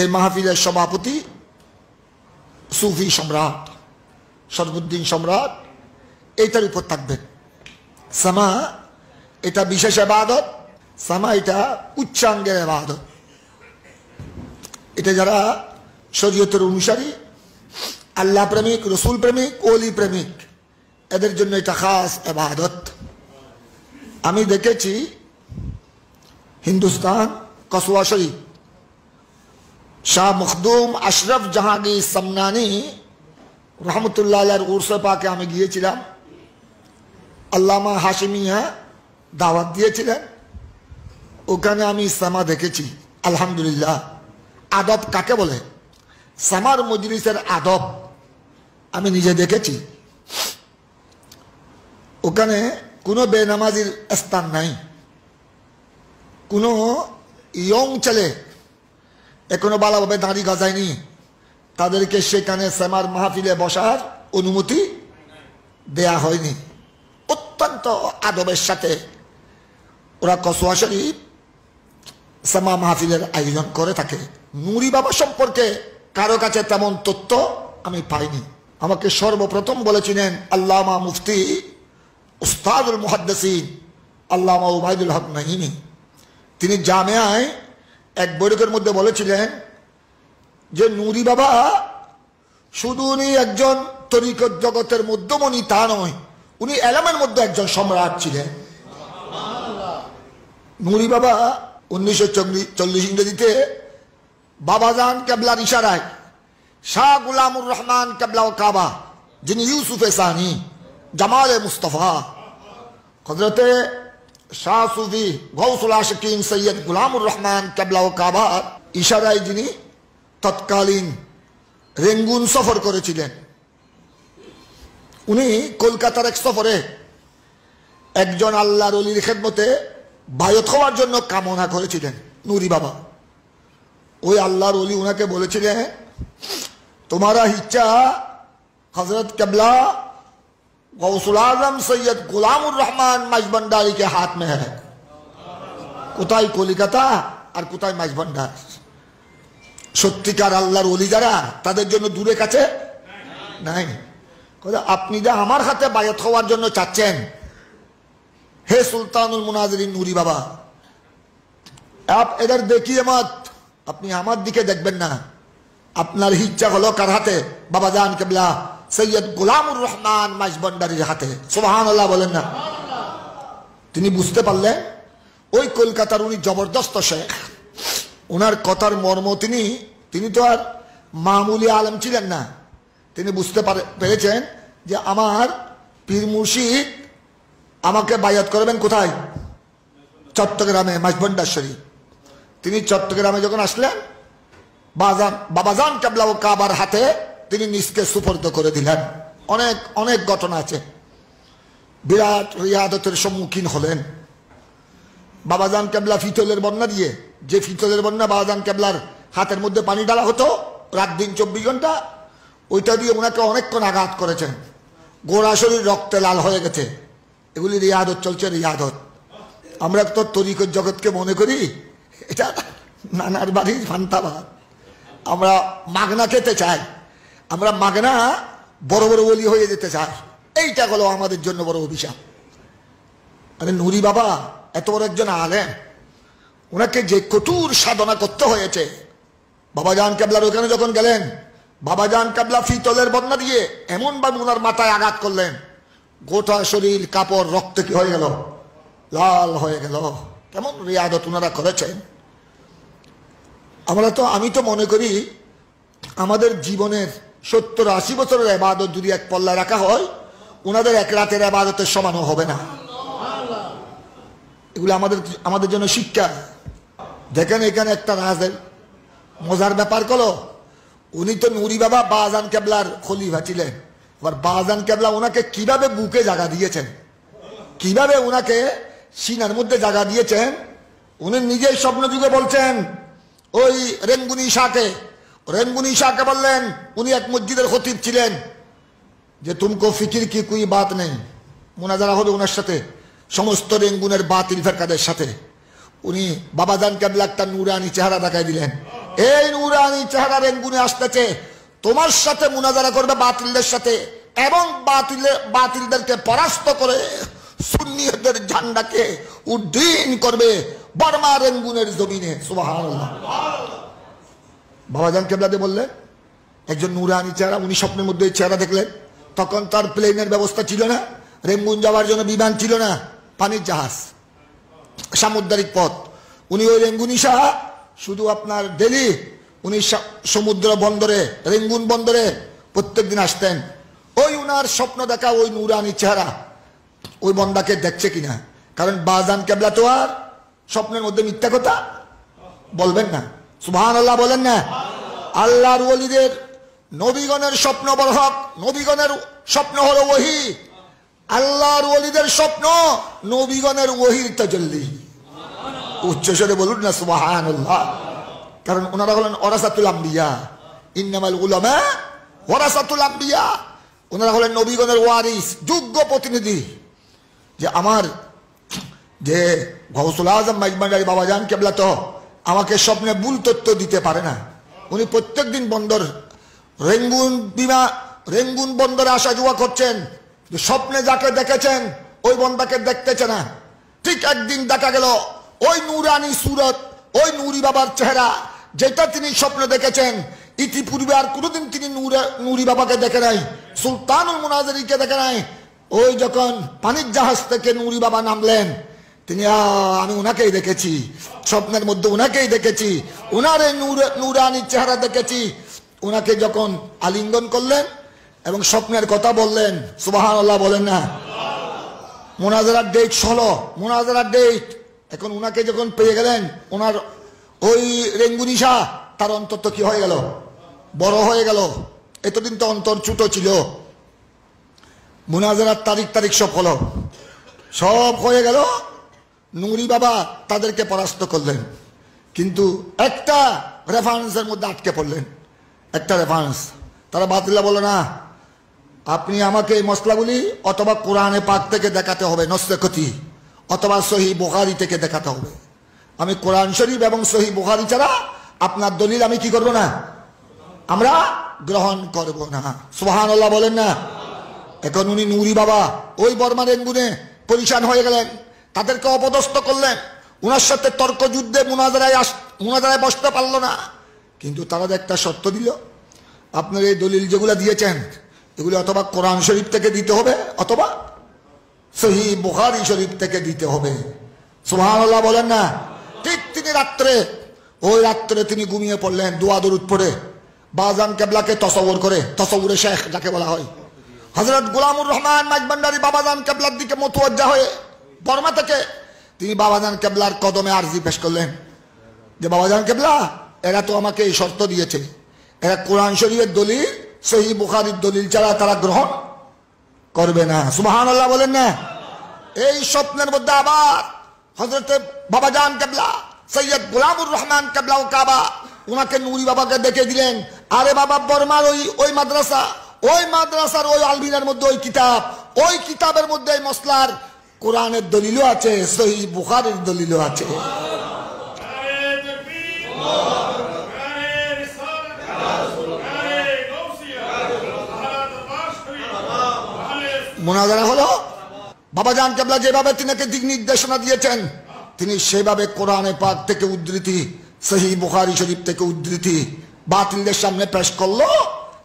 এই মাহফিলের সভাপতি সুফি সম্রাট সরফুদ্দিন সম্রাট এইটার উপর থাকবেন। সামা এটা বিশেষ ইবাদত, সামা এটা উচ্চাঙ্গের ইবাদত। এটা যারা শরীয়তের অনুসারী, আল্লাহ প্রেমিক, রসুল প্রেমিক, ওলি প্রেমিক, এদের জন্য এটা খাস ইবাদত। আমি দেখেছি হিন্দুস্তান কসবা শরীফ শাহ মখদুম আশরফ জাহাঙ্গীর সামনানি রহমতুল্লাহ আলাইহির উরসে পাকে আমি গিয়েছিলাম। আল্লামা হাশিমিয়া দাওয়াত দিয়েছিলেন, ওখানে আমি সামা দেখেছি। আলহামদুলিল্লাহ, আদব কাকে বলে, সামার মজলিসের আদব আমি নিজে দেখেছি। ওখানে কোনো বেনামাজির স্থান নাই, কোনো ইয়ং ছেলে এখনো ভালোভাবে দাঁড়ি গজায়নি, তাদেরকে সেখানে সামার মাহফিলে বসার অনুমতি দেয়া হয়নি। অত্যন্ত আদবের সাথে ওরা কসবা শরীফ সামা মাহফিলের আয়োজন করে থাকে। নুরি বাবা সম্পর্কে কারো কাছে তেমন তথ্য আমি পাইনি। আমাকে সর্বপ্রথম বলেছিলেন আল্লামা মুফতি উস্তাদুল মুহাদ্দিসিন আল্লামা উবাইদুল হক নাঈমি। তিনি জামিয়ায় এক বৈঠকের মধ্যে বলেছিলেন যে নুরি বাবা শুধু উনি একজন তরিকত জগতের মধ্যমণি তা নয়, উনি এলামের মধ্যে একজন সম্রাট ছিলেন। নুরি বাবা 1940 ইংরেজিতে বাবাজান কেবলার ইশারায় শাহ গুলামুর রহমান কেবলা ও কাবা, যিনি ইউসুফে সানি জামালে মুস্তফা, হযরতে শাহ সুফি গৌসুল আশিকিন সৈয়দ গুলামুর রহমান কেবলা ও কাবার ইশারায় যিনি তৎকালীন রেঙ্গুন সফর করেছিলেন। উনি কলকাতার এক সফরে একজন আল্লাহর ওলির খেদমতে বায়ত হওয়ার জন্য কামনা করেছিলেন নুরি বাবা। ওই আল্লাহর ওলি উনাকে বলেছিলেন তোমারা ইচ্ছা হযরত কেবলা গৌসুল आजम सैयद गुलामुर रहमान मजबंडारी के हाथ में है। কোথায় কলিকাতা আর কোথায় মাঝভান্ডার। সত্যিকার আল্লাহর ওলি যারা তাদের জন্য দূরে কাছে নাই। আপনি যা আমার হাতে বায়াত হওয়ার জন্য চাচ্ছেন, হে সুলতানুল মুনাজিরিন নুরি বাবা, आप इधर देखिए मत, আপনি আমার দিকে দেখবেন না। আপনার ইচ্ছা হলো কার হাতে? বাবাজান কেবলা সৈয়দ গোলামুর রহমান মাঝভান্ডারির হাতে। সুবহানাল্লাহ বলেন না। তিনি বুঝতে পারলেন ওই কলকাতার উনি জবরদস্ত শেখ, ওনার কথার মর্ম তিনি তো আর মামুলি আলেম ছিলেন না। তিনি বুঝতে পেরেছেন যে আমার পীর মুর্শিদ আমাকে বায়াত করবেন কোথায়? চট্টগ্রামে মাঝভান্ডার শরীফ। তিনি চট্টগ্রামে যখন আসলেন বাবাজান কেবলা ও কাবার হাতে তিনি নিজকে সুপর্দ করে দিলেন। অনেক অনেক ঘটনা আছে। বিরাট রিয়াদতের সম্মুখীন হলেন। বাবাজান কেবলা ফিতলের বন্যা দিয়ে, যে ফিতলের বন্যা বাবাজান কেবলার হাতের মধ্যে পানি ঢালা হতো রাত দিন 24 ঘন্টা, ওইটা দিয়ে ওনাকে অনেকক্ষণ আঘাত করেছেন। গোড়া শরীর রক্তে লাল হয়ে গেছে। এগুলি রিয়াদত চলছে, রিয়াদত। আমরা তো তরিকত জগৎকে মনে করি এটা নানার বাড়ির ফান্তাবাদ, আমরা মাগনা খেতে চাই, আমরা মাগনা বড় বড় ওলি হয়ে যেতে চাই। এইটা হলো আমাদের জন্য বড় অভিশাপ। আরে নুরি বাবা এত বড় একজন আলেম, ওনাকে যে কঠোর সাধনা করতে হয়েছে। বাবাজান কেবলার ওখানে যখন গেলেন, বাবাজান কেবলা ফিতলের বন্যা দিয়ে এমন ভাবে ওনার মাথায় আঘাত করলেন, গোটা শরীর কাপড় রক্তে কি হয়ে গেল? লাল হয়ে গেল। কেমন রিয়াদত ওনারা করেছেন। আমি তো মনে করি আমাদের জীবনের 70-80 বছরের ইবাদত যদি এক পল্লায় রাখা হয়, ওনাদের এক রাতের ইবাদতের সমানও হবে না। এগুলো আমাদের জন্য শিক্ষা। দেখেন এখানে একটা রাজের মজার ব্যাপার হলো, উনি তো নুরি বাবা বাবাজান কেবলার খলিফা ছিলেন। আবার বাবাজান কেবলা ওনাকে কিভাবে বুকে জায়গা দিয়েছেন, কিভাবে ওনাকে সিনার মধ্যে জায়গা দিয়েছেন। উনি নিজেই স্বপ্ন যুগে বলছেন ওই রেঙ্গুনি শাহকে বললেন, উনি এক মসজিদের খতিব ছিলেন, যে তুমকো ফিকির কি কোই বাত নেই। মুনাজারা হবে ওনার সাথে সমস্ত রেঙ্গুনের বাতিল ফেরকাদের সাথে। উনি বাবাজান কেবলা একটা নুরানি চেহারা দেখাই দিলেন। এই নুরানি চেহারা রেঙ্গুনে আসতেছে, তোমার সাথে মুনাজারা করবে বাতিলদের সাথে, এবং বাতিলদেরকে পরাস্ত করে সুন্নিয়তের ঝান্ডাকে উড্ডীন করবে বর্মা রেঙ্গুনের জমিনে। সুবহানাল্লাহ। বাবাজান কেবলাতে বললেন একজন নুরানি চেহারা, উনি স্বপ্নের মধ্যে চেহারা দেখলেন। তখন তার প্লেনের ব্যবস্থা ছিল না, রেঙ্গুন যাওয়ার জন্য বিমান ছিল না, পানির জাহাজ, সামুদ্রিক পথ। উনি ওই রেঙ্গুনি শাহ শুধু আপনার দিল্লি, উনি সমুদ্র বন্দরে, রেঙ্গুন বন্দরে প্রত্যেক দিন আসতেন। ওই উনার স্বপ্ন দেখা ওই নুরানি চেহারা ওই বন্দাকে দেখছে কিনা, কারণ বাজান কেবলা তো আর স্বপ্নের মধ্যে মিথ্যা কথা বলবেন না। সুবহানাল্লাহ বলেন না। আল্লাহর ওলিদের নবীগণের স্বপ্ন বড় হক, নবীগণের স্বপ্ন হলো ওহী, আল্লাহর ওলিদের স্বপ্ন নবীগণের ওহীর তাজাল্লি। উচ্চস্বরে বলুন না সুবহানাল্লাহ। কারণ ওনারা হলেন ওয়ারাসাতুল আম্বিয়া, ইন্নামাল উলামা ওয়ারাসাতুল আম্বিয়া। ওনারা হলেন নবীগণের ওয়ারিস, যোগ্য প্রতিনিধি। যে আমার যে গৌসুল আজম মাইজবান্ডারি বাবাজান কেবলা তো আমাকে স্বপ্নে ভুল তথ্য দিতে পারে না। উনি প্রত্যেক দিন বন্দর রেঙ্গুন বন্দরে আসা যাওয়া করছেন, স্বপ্নে যাকে দেখেছেন ওই বন্দাকে দেখতেছে না। ঠিক একদিন দেখা গেল ওই নুরানি সুরত, ওই নুরি বাবার চেহারা যেটা তিনি স্বপ্নে দেখেছেন, ইতিপূর্বে আর কোনোদিন তিনি নুরি বাবাকে দেখে নাই, সুলতানুল মুনাজিরকে দেখে নাই। ওই যখন পানির জাহাজ থেকে নুরি বাবা নামলেন, তিনি আমি উনাকেই দেখেছি, স্বপ্নের মধ্যে উনাকেই দেখেছি, উনার এই নুরানি চেহারা দেখেছি। উনাকে যখন আলিঙ্গন করলেন এবং স্বপ্নের কথা বললেন, সুবহানাল্লাহ বলেন না। মুনাজারার ডেট হলো, মুনাজারার ডেট। এখন উনাকে যখন পেয়ে গেলেন, ওনার ওই রেঙ্গুনি শাহ তার অন্তর তো কি হয়ে গেল, বড় হয়ে গেল। এতদিন তো অন্তর ছোট ছিল। মুনাজারার তারিখ সব হলো, সব হয়ে গেল। নুরি বাবা তাদেরকে পরাস্ত করলেন, কিন্তু একটা রেফারেন্সের মধ্যে আটকে পড়লেন, একটা রেফারেন্স। তারা বাতিল্লা বলে না, আপনি আমাকে এই মশলাগুলি অথবা কোরআনে পাক থেকে দেখাতে হবে নসে ক্ষতি, অথবা সহি বুখারী থেকে দেখাতে হবে। আমি কোরআন শরীফ এবং সহি বুখারী ছাড়া আপনার দলিল আমি কি করব না, আমরা গ্রহণ করব না। সুবহানাল্লাহ বলেন না। এখন উনি নুরি বাবা ওই বর্মা রেঙ্গুনে পরিশান হয়ে গেলেন, তাদেরকে অপদস্থ করলেন, উনার সাথে তর্ক যুদ্ধে মুনাজারায় বসতে পারলো না। কিন্তু তারা একটা শর্ত দিল, আপনার এই দলিল যেগুলো দিয়েছেন এগুলো অথবা কোরআন শরীফ থেকে দিতে হবে অথবা সহি বুখারী শরীফ থেকে দিতে হবে। সুবহানাল্লাহ বলেন না। ঠিক তিনি ওই রাত্রে তিনি ঘুমিয়ে পড়লেন, দোয়া দরুদ পড়ে বাজান কেবলাকে তসওয়ুর করে, তসওয়ুরে শেখ যাকে বলা হয়, হযরত গোলামুর রহমান মাইজবান্ডারি বাবাজান কেবলার দিকে মুতওয়াজ্জা হয়ে বর্মা থেকে তিনি বাবাজান কেবলার কদমে আরজি পেশ করলেন যে বাবাজান কেবলা, এরা তো আমাকে এই শর্ত দিয়েছে, এরা কোরআন শরীফের দলিল সহি বুখারীর দলিল ছাড়া তারা গ্রহণ করবে না। সুবহানাল্লাহ বলেন না। এই স্বপ্নের মধ্যে আবার হযরত বাবাজান কেবলা সৈয়দ গোলামুর রহমান কেবলা ও কাবা উনাকে নুরি বাবাকে দেখে দিলেন, আরে বাবা বর্মার ওই মাদ্রাসা, ওই মাদ্রাসার ওই আলমিনের মধ্যে ওই কিতাব, ওই কিতাবের মধ্যে এই মসলার কোরআনের দলিলও আছে, সহি বুখারীর দলিলও আছে। মুনাজারা হলো, বাবাজান কেবলা যেভাবে তিনাকে দিক নির্দেশনা দিয়েছেন তিনি সেভাবে কোরআনে পাক থেকে উদ্ধৃতি, সহি বুখারী শরীফ থেকে উদ্ধৃতি বাতিলদের সামনে পেশ করলো।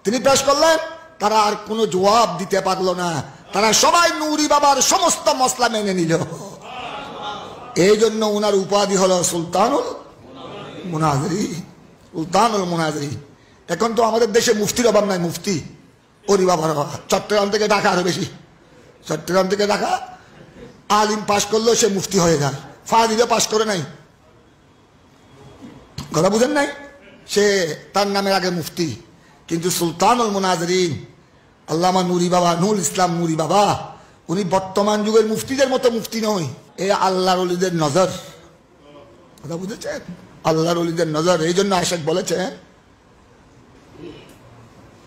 তিনি পেশ করলেন, তারা আর কোনো জবাব দিতে পারলো না, তারা সবাই নুরি বাবার সমস্ত মসলা মেনে নিল। এই জন্য উনার উপাধি হলো সুলতানুল মুনাজিরি, সুলতানুল মুনাজিরি। এখন তো আমাদের দেশে মুফতির অভাব নাই, মুফতি ওরি বাবার অভাব। চট্টগ্রাম থেকে ঢাকা আরো বেশি, চট্টগ্রাম থেকে ঢাকা আলিম পাশ করলেও সে মুফতি হয়ে যায়, ফাজিলও পাশ করে নাই, কথা বুঝেন নাই, সে তার নামের আগে মুফতি। কিন্তু সুলতানুল মুনাজিরিন আল্লামা নুরি বাবা, নুরুল ইসলাম নুরি বাবা, উনি বর্তমান যুগের মুফতিদের মতো মুফতি নয়, এ আল্লাহর ওলিদের নজর, কথা বুঝেছেন, আল্লাহর ওলিদের নজর। এই জন্য আশেক বলেছেন,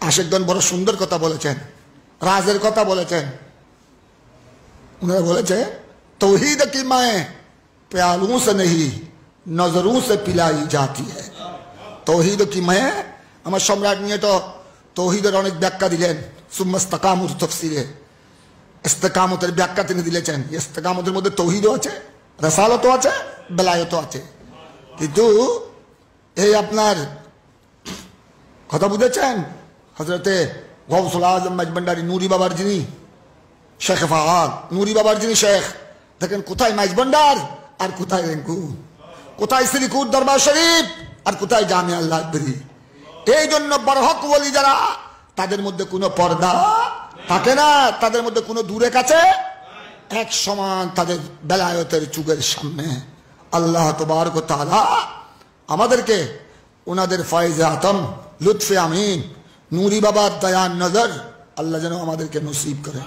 আশেকগণ বড় সুন্দর কথা বলেছেন, রাজের কথা বলেছেন। उन्होंने बोले थे तौहीद की माएँ प्यालों से नहीं नजरों से पिलाई जाती है। তৌহিদ কি মায়ে আমার সম্রাট নিয়ে তো তৌহিদের অনেক ব্যাখ্যা দিলেন সুম্মা ইস্তাকামুর তাফসিরে ইস্তেকামতের ব্যাখ্যা তিনি দিলেছেন ইস্তেকামতের মধ্যে তৌহিদও আছে রাসালতও আছে বেলায়েতও আছে কিন্তু এই আপনার কথা বুঝেছেন হযরতে গৌসুল আজম মাইজভান্ডারী নুরি বাবার যিনি শেখ ফাহাদ নুরি বাবার যিনি শেখ দেখেন কোথায় মাইজভান্ডার আর কোথায় রেঙ্কু কোথায় শ্রীকুট দরবার শরীফ আর কোথায় জামিয়া লাইব্রেরি এই জন্য বরহক ওলি যারা তাদের মধ্যে কোনো পর্দা থাকে না তাদের মধ্যে কোনো দূরে কাছে এক সমান তাদের বেলায়েতের যুগের সামনে আল্লাহ তাবারক ওয়া তাআলা আমাদেরকে ওনাদের ফয়েজে আতম লুৎফে আমিন নুরি বাবার দয়ার নজর আল্লাহ যেন আমাদেরকে নসিব করেন।